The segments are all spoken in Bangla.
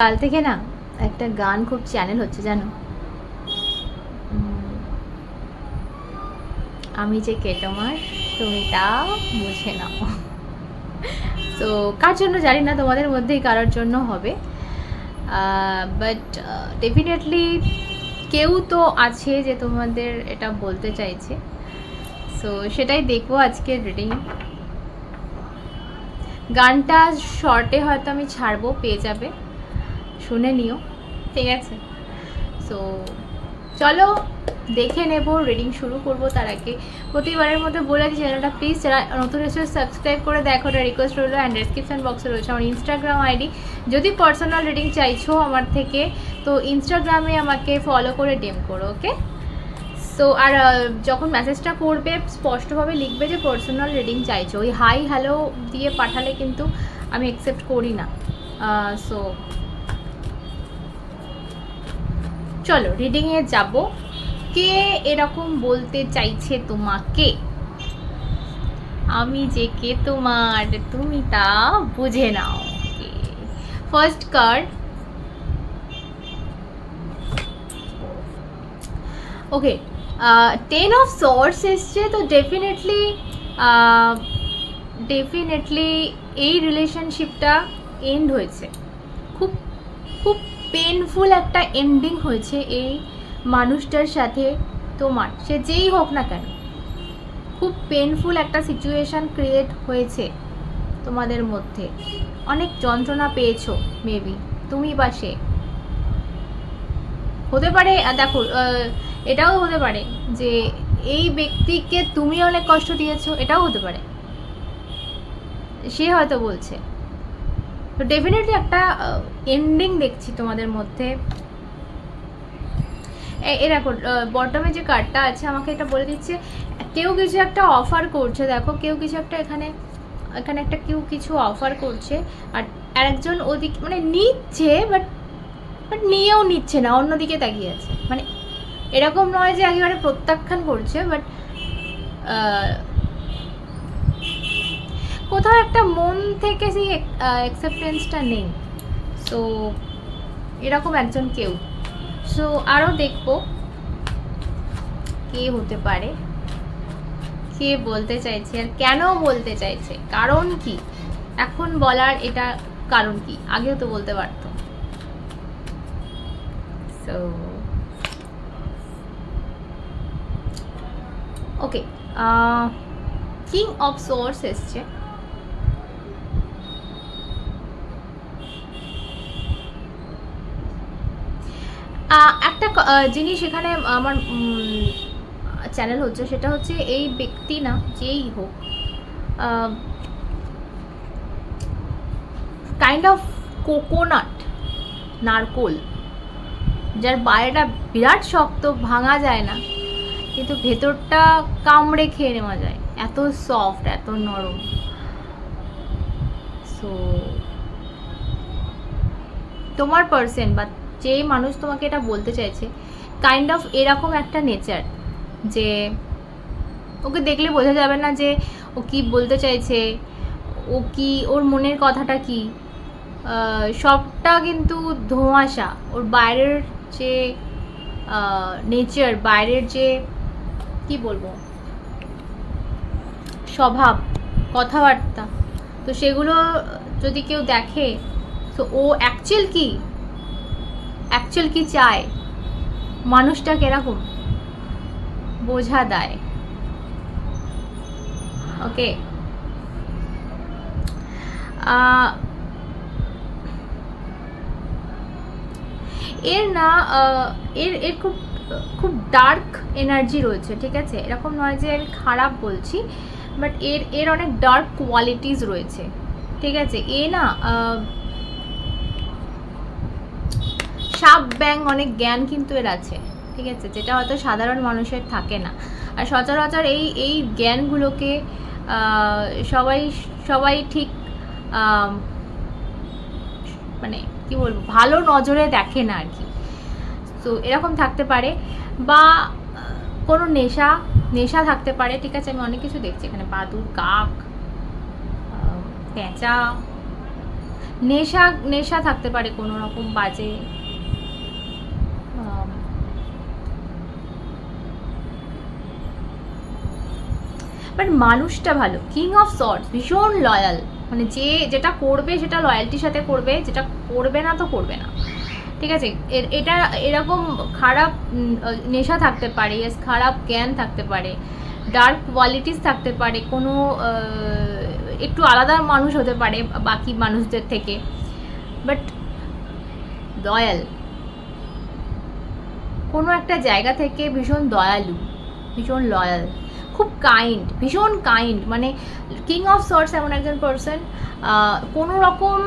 কাল থেকে না একটা গান খুব চ্যানেল হচ্ছে জানো, আমি যে কে তোমার তুমি তা বুঝে নাও। তো কার জন্য জানি না, তোমাদের মধ্যেই কারোর জন্য হবে, বাট ডেফিনেটলি কেউ তো আছে যে তোমাদের এটা বলতে চাইছে। সো সেটাই দেখবো আজকের রিডিং। গানটা শর্টে হয়তো আমি ছাড়বো, পেয়ে যাবে, শুনে নিও, ঠিক আছে? সো চলো দেখে নেব, রিডিং শুরু করব। তার আগে প্রতিবারের মধ্যে বলে দিই, চ্যানেলটা প্লিজ যারা নতুন এসে সাবস্ক্রাইব করে দেখো, ওটা রিকোয়েস্ট রইলো। অ্যান্ড ডেসক্রিপশন বক্সে রয়েছে আমার ইনস্টাগ্রাম আইডি, যদি পার্সোনাল রিডিং চাইছো আমার থেকে তো ইনস্টাগ্রামে আমাকে ফলো করে ডিএম করো, ওকে? সো আর যখন মেসেজটা করবে স্পষ্টভাবে লিখবে যে পার্সোনাল রিডিং চাইছো। ওই হাই হ্যালো দিয়ে পাঠালে কিন্তু আমি অ্যাকসেপ্ট করি না। সো চলো রিডিংয়ে যাব। কে এরকম বলতে চাইছে তোমাকে? আমি যে কে তোমার তুমি তা বুঝে নাও। First card, okay, 10 of swords এসছে। তো ডেফিনেটলি এই রিলেশনশিপটা এন্ড হয়েছে, খুব খুব পেনফুল একটা এন্ডিং হয়েছে এই মানুষটার সাথে তোমার, সে যেই হোক না কেন। খুব পেনফুল একটা সিচুয়েশান ক্রিয়েট হয়েছে তোমাদের মধ্যে, অনেক যন্ত্রণা পেয়েছো মেবি তুমি বা সে। হতে পারে দেখো, এটাও হতে পারে যে এই ব্যক্তিকে তুমি অনেক কষ্ট দিয়েছো, এটাও হতে পারে, সে হয়তো বলছে। তো ডেফিনেটলি একটা এন্ডিং দেখছি তোমাদের মধ্যে। দেখো বটমে যে কার্ডটা আছে আমাকে এটা বলে দিচ্ছে কেউ কিছু একটা অফার করছে। দেখো কেউ কিছু একটা এখানে একটা কেউ কিছু অফার করছে, আর আরেকজন ওদিক মানে নিচ্ছে, বাট নিয়েও নিচ্ছে না, অন্যদিকে তাকিয়ে আছে। মানে এরকম নয় যে একেবারে প্রত্যাখ্যান করছে, বাট কোথাও একটা মন থেকে সেই অ্যাকসেপ্টেন্সটা নেই। সো এরকম একজন কেউ। সো আরও দেখবো কে হতে পারে, কে বলতে চাইছে আর কেন বলতে চাইছে, কারণ কি এখন বলার এটা কারণ কি, আগেও তো বলতে পারতো। So okay, king of swords এসছে। একটা জিনিস এখানে আমার চ্যানেল হচ্ছে, সেটা হচ্ছে এই ব্যক্তি না যেই হোক, কাইন্ড অফ কোকোনাট, নারকোল, যার বাইরেটা বিরাট শক্ত, ভাঙা যায় না, কিন্তু ভেতরটা কামড়ে খেয়ে নেওয়া যায়, এত সফট, এত নরম। সো তোমার পার্সন বা যে মানুষ তোমাকে এটা বলতে চাইছে কাইন্ড অফ এরকম একটা নেচার, যে ওকে দেখলে বোঝা যাবে না যে ও কি বলতে চাইছে, ও কি, ওর মনের কথাটা কি, সবটা কিন্তু ধোঁয়াশা। ওর বাইরের যে নেচার, বাইরের যে কি বলবো স্বভাব, কথাবার্তা, তো সেগুলো যদি কেউ দেখে, তো ও অ্যাকচুয়াল কি চায়, মানুষটা কিরকম বোঝা দেয়। ওকে, এর না এর এর খুব খুব ডার্ক এনার্জি রয়েছে, ঠিক আছে? এরকম নয় যে আমি খারাপ বলছি, বাট এর অনেক ডার্ক কোয়ালিটিস রয়েছে, ঠিক আছে? এ না সাপ ব্যাং অনেক জ্ঞান কিন্তু এর আছে, ঠিক আছে, যেটা হয়তো সাধারণ মানুষের থাকে না। আর সচরাচর এই জ্ঞানগুলোকে সবাই ঠিক মানে কি বলবো, ভালো নজরে দেখে না আর কি। তো এরকম থাকতে পারে, বা কোনো নেশা থাকতে পারে, ঠিক আছে? আমি অনেক কিছু দেখছি এখানে, বাদুড়, কাক, পেঁচা, নেশা নেশা থাকতে পারে কোনো রকম বাজে, বাট মানুষটা ভালো। কিং অফ সর্টস, ভীষণ লয়াল, মানে যেটা করবে সেটা লয়ালটির সাথে করবে, যেটা করবে না তো করবে না, ঠিক আছে। এটা এরকম খারাপ নেশা থাকতে পারে, খারাপ জ্ঞান থাকতে পারে, ডার্ক কোয়ালিটিস থাকতে পারে, কোনো একটু আলাদা মানুষ হতে পারে বাকি মানুষদের থেকে, বাট দয়াল, কোনো একটা জায়গা থেকে ভীষণ দয়ালু, ভীষণ লয়াল, খুব কাইন্ড, ভীষণ কাইন্ড। মানে কিং অফ সর্টস এমন একজন পার্সন, কোনো রকম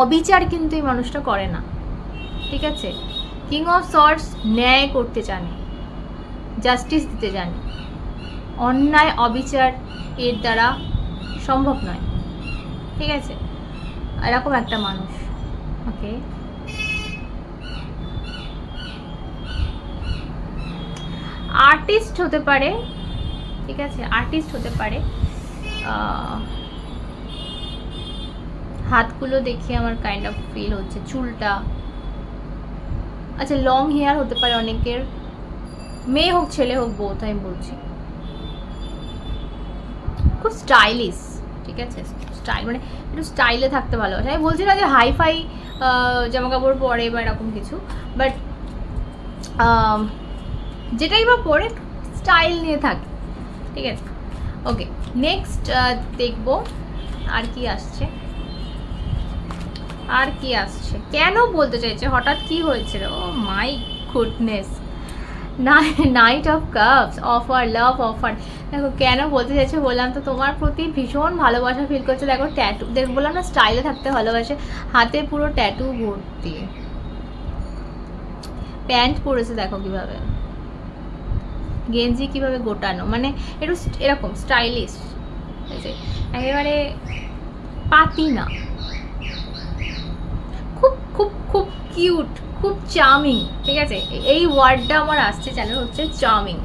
অবিচার কিন্তু এই মানুষটা করে না, ঠিক আছে। কিং অফ সর্টস ন্যায় করতে জানে, জাস্টিস দিতে জানে, অন্যায় অবিচার এর দ্বারা সম্ভব নয়, ঠিক আছে। এরকম একটা মানুষ, ওকে। আর্টিস্ট হতে পারে, ঠিক আছে, আর্টিস্ট হতে পারে। হাতগুলো দেখে আমার কাইন্ড অফ ফিল হচ্ছে, চুলটা, আচ্ছা লং হেয়ার হতে পারে অনেকের, মেয়ে হোক ছেলে হোক বোথ, আমি বলছি। খুব স্টাইলিশ, ঠিক আছে, স্টাইল মানে একটু স্টাইলে থাকতে ভালোবাসে। আমি বলছি না যে হাইফাই জামা কাপড় পরে বা এরকম কিছু, বাট যেটাই বা পরে স্টাইল নিয়ে থাকে, ঠিক আছে। ওকে, নেক্সট দেখবো আর কি আসছে, আর কি আসছে, কেন বলতে চাইছে, হঠাৎ কি হয়েছে, oh my goodness. Knight of cups, offer, love offer. দেখো কেন বলতে চাইছে, বললাম তো তোমার প্রতি ভীষণ ভালোবাসা ফিল করছে। দেখো ট্যাটু, দেখো বললাম না স্টাইলে থাকতে ভালোবাসে, হাতে পুরো ট্যাটু ভর্তি, প্যান্ট পরেছে দেখো কিভাবে, গেঞ্জি কিভাবে গোটানো, মানে একটু এরকম স্টাইলিশ, একেবারে পাতি না, খুব খুব খুব কিউট, খুব চার্মিং, ঠিক আছে। এই ওয়ার্ডটা আমার আসছে চ্যানেল হচ্ছে চার্মিং,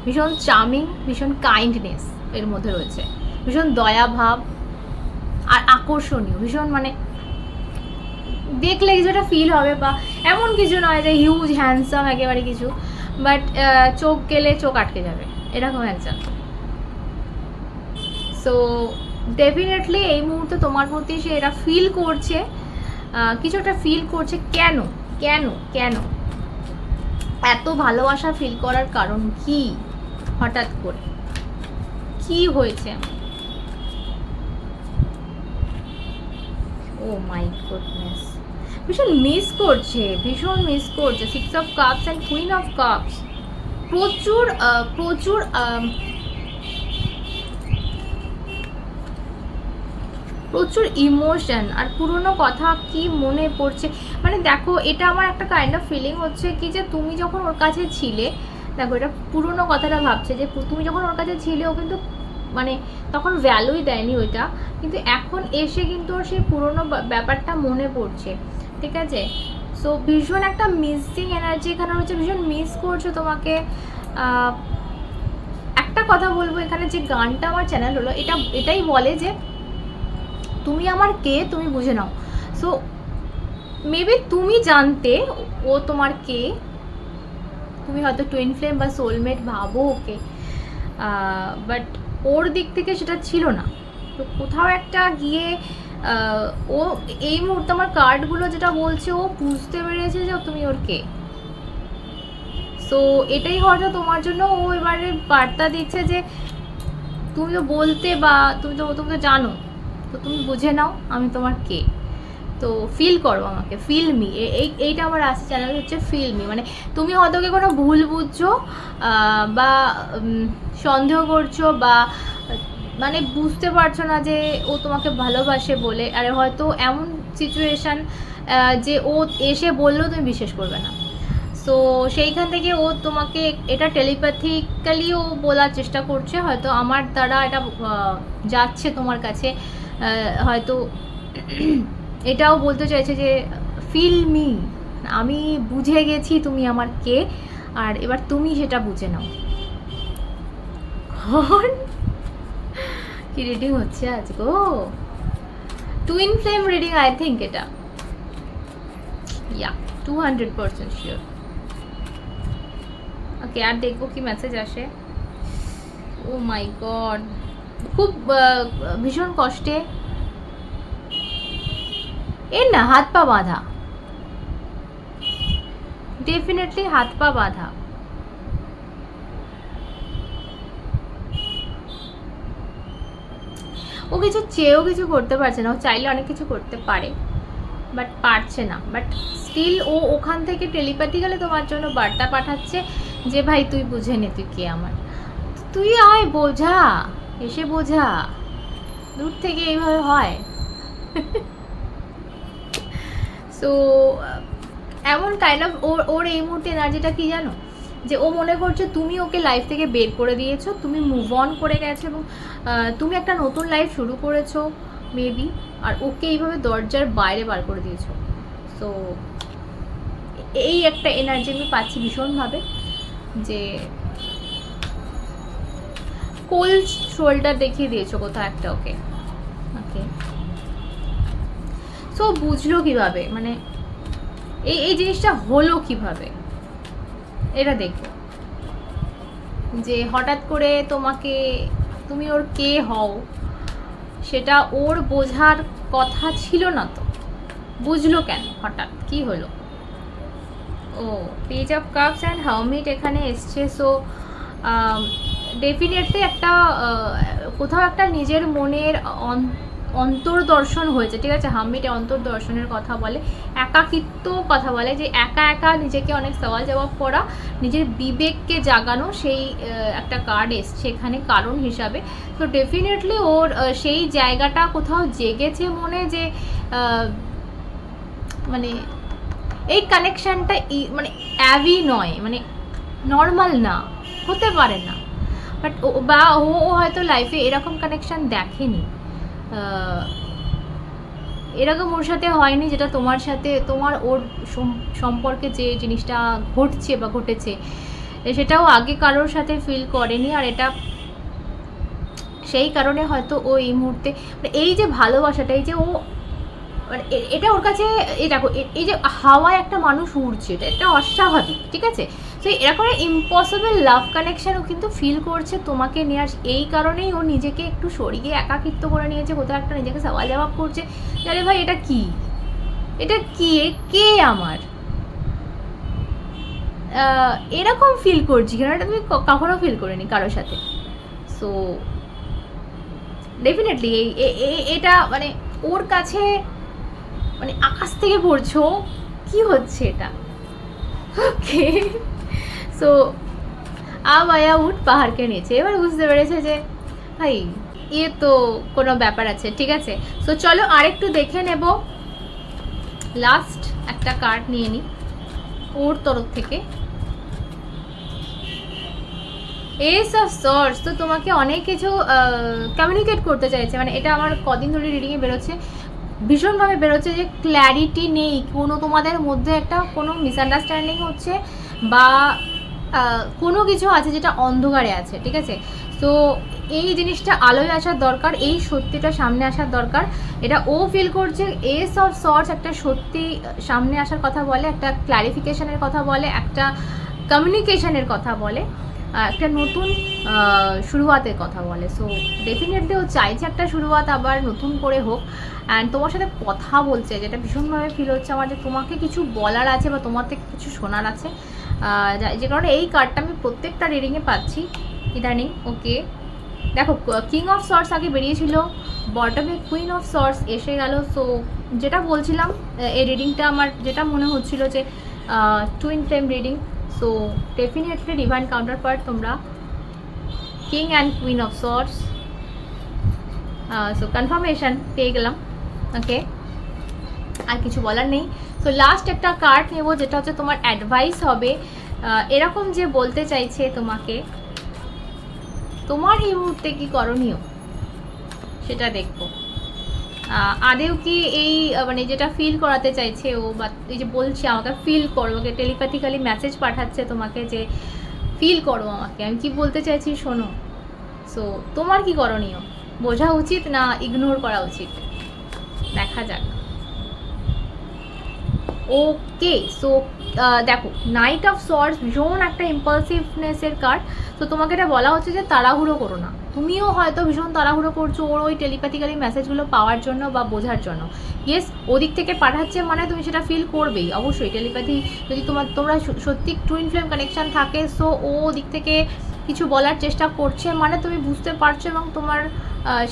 ভীষণ চার্মিং, ভীষণ কাইন্ডনেস এর মধ্যে রয়েছে, ভীষণ দয়াভাব আর আকর্ষণীয়, ভীষণ মানে দেখলে কিছুটা ফিল হবে, বা এমন কিছু নয় যে হিউজ হ্যান্ডসাম একেবারে কিছু, বাট চোখ গেলে চোখ আটকে যাবে, এরকম একজন। সো ডেফিনেটলি এই মুহূর্তে তোমার প্রতি সে এরা ফিল করছে, কিছু একটা ফিল করছে। কেন কেন কেন এত ভালোবাসা ফিল করার কারণ কি, হঠাৎ করে কি হয়েছে? ও মাই গুডনেস, ভীষণ মিস করছে, ভীষণ মিস করছে। 6 of cups and queen of cups, প্রচুর প্রচুর প্রচুর ইমোশন আর পুরনো কথা কি মনে পড়ছে। মানে দেখো এটা আমার একটা কাইন্ড অফ ফিলিং হচ্ছে কি, যে তুমি যখন ওর কাছে ছিলে, দেখো এটা পুরনো কথাটা ভাবছে যে তুমি যখন ওর কাছে ছিলে ও কিন্তু মানে তখন ভ্যালুই দেয়নি ওইটা, কিন্তু এখন এসে কিন্তু ওর সেই পুরনো ব্যাপারটা মনে পড়ছে, ঠিক আছে। সো ভীষণ একটা মিসিং এনার্জি এখানে হচ্ছে, ভীষণ মিস করছো তোমাকে। একটা কথা বলবো, এখানে যে গানটা আমার চ্যানেল হলো, এটাই বলে যে তুমি আমার কে তুমি বুঝে নাও। সো মেবি তুমি জানতে ও তোমার কে, তুমি হয়তো টুইন ফ্লেম বা সোলমেট ভাবো ওকে, বাট ওর দিক থেকে সেটা ছিল না। তো কোথাও একটা গিয়ে ও এই মুহূর্তে আমার কার্ডগুলো যেটা বলছে, ও বুঝতে পেরেছে যে তুমি ওর কে। সো এটাই হয়তো তোমার জন্য ও এবারে বার্তা দিচ্ছে যে তুমি তো বলতে, বা তুমি তো জানো, তো তুমি বুঝে নাও আমি তোমার কে, তো ফিল করো আমাকে, ফিল মি। এইটা আমার আসছে চ্যানেল হচ্ছে ফিল মি। মানে তুমি হয়তো ওকে কোনো ভুল বুঝছো বা সন্দেহ করছো, বা মানে বুঝতে পারছো না যে ও তোমাকে ভালোবাসে বলে, আরে হয়তো এমন সিচুয়েশান যে ও এসে বললেও তুমি বিশ্বাস করবে না। সো সেইখান থেকে ও তোমাকে এটা টেলিপ্যাথিক্যালি ও বলার চেষ্টা করছে, হয়তো আমার দ্বারা এটা যাচ্ছে তোমার কাছে, হয়তো এটাও বলতে চাইছে যে ফিল মি, আমি বুঝে গেছি তুমি আমার কে, আর এবার তুমি সেটা বুঝে নাও। কি রিডিং হচ্ছে আজ গো, twin flame reading I think এটা, ইয়া 200% শিওর। ওকে, আর দেখবো কি মেসেজ আসে। ও মাই গড, খুব ভীষণ কষ্টে এর না, হাত পা বাঁধা, ডেফিনেটলি হাত পা বাঁধা। ও কিছু চেয়েও কিছু করতে পারছে না, ও চাইলে অনেক কিছু করতে পারে বাট পারছে না। বাট স্টিল ও ওখান থেকে টেলিপ্যাথিক্যালি তোমার জন্য বার্তা পাঠাচ্ছে যে ভাই তুই বুঝে নে তুই কে আমার, তুই আয় বোঝা, এসে বোঝা। দূর থেকে এইভাবে হয়? সো এমন কাইন্ড অফ ওর এই মুহূর্তে এনার্জিটা কি জানো, যে ও মনে করছে তুমি ওকে লাইফ থেকে বের করে দিয়েছো, তুমি মুভ অন করে গেছো এবং তুমি একটা নতুন লাইফ শুরু করেছো মেবি, আর ওকে এইভাবে দরজার বাইরে বার করে দিয়েছো। সো এই একটা এনার্জি আমি পাচ্ছি ভীষণভাবে, যে কোল্ড শোল্ডার দেখিয়ে দিয়েছো কোথাও একটা ওকে। ওকে, সো বুঝলো কিভাবে, মানে এই জিনিসটা হলো কিভাবে, এটা দেখো যে হঠাৎ করে তোমাকে, তুমি ওর কে হও সেটা ওর বোঝার কথা ছিল না, তো বুঝলো কেন, হঠাৎ কি হলো? Oh page of cups and hermit এখানে এসছে। সো ডেফিনেটলি একটা কোথাও একটা নিজের মনের অন্তর্দর্শন হয়েছে, ঠিক আছে। হার্মিটে অন্তর্দর্শনের কথা বলে, একাকিত্ব কথা বলে, যে একা একা নিজেকে অনেক সওয়াল জবাব করা, নিজের বিবেককে জাগানো, সেই একটা কার্ড এসছে এখানে কারণ হিসাবে। তো ডেফিনেটলি ওর সেই জায়গাটা কোথাও জেগেছে মনে, যে মানে এই কানেকশানটা মানে অ্যাভি নয়, মানে নর্মাল না, হতে পারে না। বাট বা ও হয়তো লাইফে এরকম কানেকশান দেখেনি, এরকম ওর সাথে হয়নি যেটা তোমার সাথে, তোমার ওর সম্পর্কে যে জিনিসটা ঘটছে বা ঘটেছে সেটাও আগে কারোর সাথে ফিল করেনি। আর এটা সেই কারণে হয়তো ও এই মুহূর্তে এই যে ভালোবাসাটা, এই যে ও মানে এটা ওর কাছে, এই দেখো এই যে হাওয়ায় একটা মানুষ উড়ছে, এটা একটা অস্বাভাবিক, ঠিক আছে। তো এরকম ইম্পসিবল লাভ কানেকশান ও কিন্তু ফিল করছে তোমাকে নিয়ে। এই কারণেই ও নিজেকে একটু সরিয়ে একাকিত্ব করে নিয়েছে, কোথাও একটা নিজেকে সওয়াল জবাব করছে, আরে ভাই এটা কি, এটা কি, কে আমার, এরকম ফিল করছি কেন, এটা তুমি কখনো ফিল করিনি কারোর সাথে। সো ডেফিনেটলি এটা মানে ওর কাছে মানে আকাশ থেকে পড়ছো, কি হচ্ছে এটা। ওকে, সো আয়া উঠ পাহাড়কে নিচে, এবার বুঝতে পেরেছে যে ভাই ইয়ে তো কোনো ব্যাপার আছে, ঠিক আছে। সো চলো আরেকটু দেখে নেব, লাস্ট একটা কার্ড নিয়ে নিই ওর তরফ থেকে। এস অফ সর্টস, তো তোমাকে অনেক কিছু কমিউনিকেট করতে চাইছে, মানে এটা আমার কদিন ধরে রিডিংয়ে বেরোচ্ছে, ভীষণভাবে বেরোচ্ছে যে ক্ল্যারিটি নেই, কোনো তোমাদের মধ্যে একটা কোনো মিসআন্ডারস্ট্যান্ডিং হচ্ছে বা কোনো কিছু আছে যেটা অন্ধকারে আছে, ঠিক আছে। তো এই জিনিসটা আলোয় আসার দরকার, এই সত্যিটা সামনে আসার দরকার, এটা ও ফিল করছে। এস অফ সর্টস একটা সত্যি সামনে আসার কথা বলে, একটা ক্ল্যারিফিকেশনের কথা বলে, একটা কমিউনিকেশনের কথা বলে, একটা নতুন শুরুয়াতের কথা বলে। সো ডেফিনেটলি ও চাইছে একটা শুরুয়াত আবার নতুন করে হোক, অ্যান্ড তোমার সাথে কথা বলছে, যেটা ভীষণভাবে ফিল হচ্ছে আমার, যে তোমাকে কিছু বলার আছে বা তোমার থেকে কিছু শোনার আছে, যে কারণে এই কার্ডটা আমি প্রত্যেকটা রিডিংয়ে পাচ্ছি ইদানিং। ওকে, দেখো কিং অফ সর্টস আগে বেরিয়েছিল, বটমে কুইন অফ সর্টস এসে গেল। সো যেটা বলছিলাম, এই রিডিংটা আমার যেটা মনে হচ্ছিল যে twin flame reading. So definitely divine counterpart তোমরা king and queen of sorts. So confirmation পেয়ে গেলাম। ওকে, আর কিছু বলার নেই। সো লাস্ট একটা কার্ড নেব, যেটা হচ্ছে তোমার অ্যাডভাইস হবে, এরকম যে বলতে চাইছে তোমাকে, তোমার এই মুহূর্তে কি করণীয় সেটা দেখবো। আদেও কি এই মানে যেটা ফিল করাতে চাইছে ও, বা এই যে বলছে আমাকে ফিল করো, ওকে টেলিপ্যাথিক্যালি মেসেজ পাঠাচ্ছে তোমাকে যে ফিল করো আমাকে, আমি কি বলতে চাইছি শোনো। সো তোমার কি করণীয়, বোঝা উচিত না ইগনোর করা উচিত? দেখা যাক। ওকে, সো দেখো নাইট অফ সর্টস ভীষণ একটা ইম্পালসিভনেসের কার্ড। তো তোমাকে এটা বলা হচ্ছে যে তাড়াহুড়ো করো না। তুমিও হয়তো ভীষণ তাড়াহুড়ো করছো ওর ওই টেলিপ্যাথিক্যালি মেসেজগুলো পাওয়ার জন্য বা বোঝার জন্য। ইয়েস, ওদিক থেকে পাঠাচ্ছে মানে তুমি সেটা ফিল করবেই অবশ্যই। টেলিপ্যাথি যদি তোমরা সত্যি টুইন ফ্লেম কানেকশান থাকে, সো ও দিক থেকে কিছু বলার চেষ্টা করছে মানে তুমি বুঝতে পারছো এবং তোমার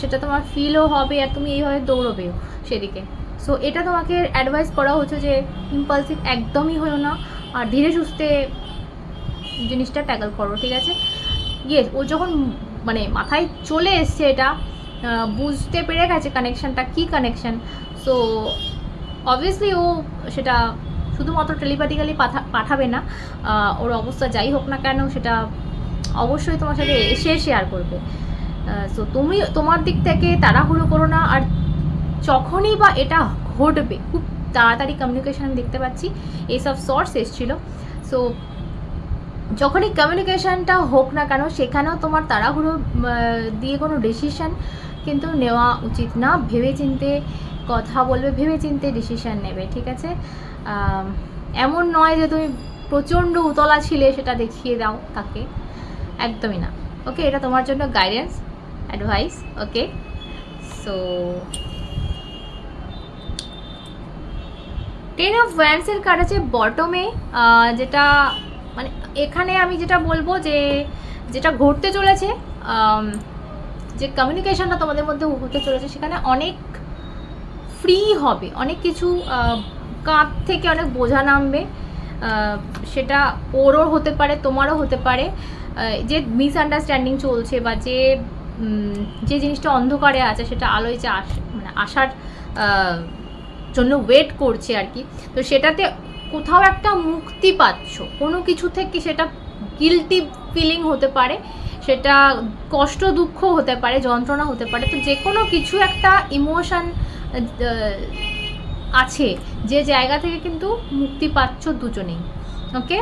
সেটা তোমার ফিলও হবে আর তুমি এইভাবে দৌড়বেও সেদিকে। সো এটা তোমাকে অ্যাডভাইস করা হচ্ছে যে ইম্পালসিভ একদমই হয়েও না, আর ধীরে সুস্থে জিনিসটা ট্যাকল করো, ঠিক আছে? ইয়েস, ও যখন মানে মাথায় চলে এসছে এটা বুঝতে পেরে গেছে কানেকশানটা কী কানেকশান, সো অবভিয়াসলি ও সেটা শুধুমাত্র টেলিপ্যাথিক্যালি পাঠাবে না, ওর অবস্থা যাই হোক না কেন সেটা অবশ্যই তোমার সাথে এসে শেয়ার করবে। সো তুমি তোমার দিক থেকে তাড়াহুড়ো করো না, আর যখনই বা এটা ঘটবে খুব তাড়াতাড়ি কমিউনিকেশন আমি দেখতে পাচ্ছি এইসব সোর্স এসেছিলো। সো যখনই কমিউনিকেশানটা হোক না কেন সেখানেও তোমার তাড়াহুড়ো দিয়ে কোনো ডিসিশান কিন্তু নেওয়া উচিত না। ভেবেচিন্তে কথা বলবে, ভেবেচিন্তে ডিসিশান নেবে, ঠিক আছে? এমন নয় যে তুমি প্রচণ্ড উতলা ছিলে সেটা দেখিয়ে দাও তাকে, একদমই না। ওকে, এটা তোমার জন্য guidance advice. Okay, so 10 of ওয়ান্ডসের কার্ড আছে বটমে, যেটা মানে এখানে আমি যেটা বলবো যে যেটা ঘটতে চলেছে, যে কমিউনিকেশনটা তোমাদের মধ্যে হতে চলেছে সেখানে অনেক ফ্রি হবে, অনেক কিছু কাঁধ থেকে অনেক বোঝা নামবে। সেটা ওরও হতে পারে, তোমারও হতে পারে। যে মিসআন্ডারস্ট্যান্ডিং চলছে বা যে জিনিসটা অন্ধকারে আছে সেটা আলোয় যে মানে আসার জন্য ওয়েট করছে আর কি, তো সেটাতে কোথাও একটা মুক্তি পাচ্ছ কোনো কিছু থেকে। সেটা গিল্টি ফিলিং হতে পারে, সেটা কষ্ট দুঃখ হতে পারে, যন্ত্রণা হতে পারে। তো যে কোনো কিছু একটা ইমোশন আছে যে জায়গা থেকে কিন্তু মুক্তি পাচ্ছ দুজনেই। ওকে,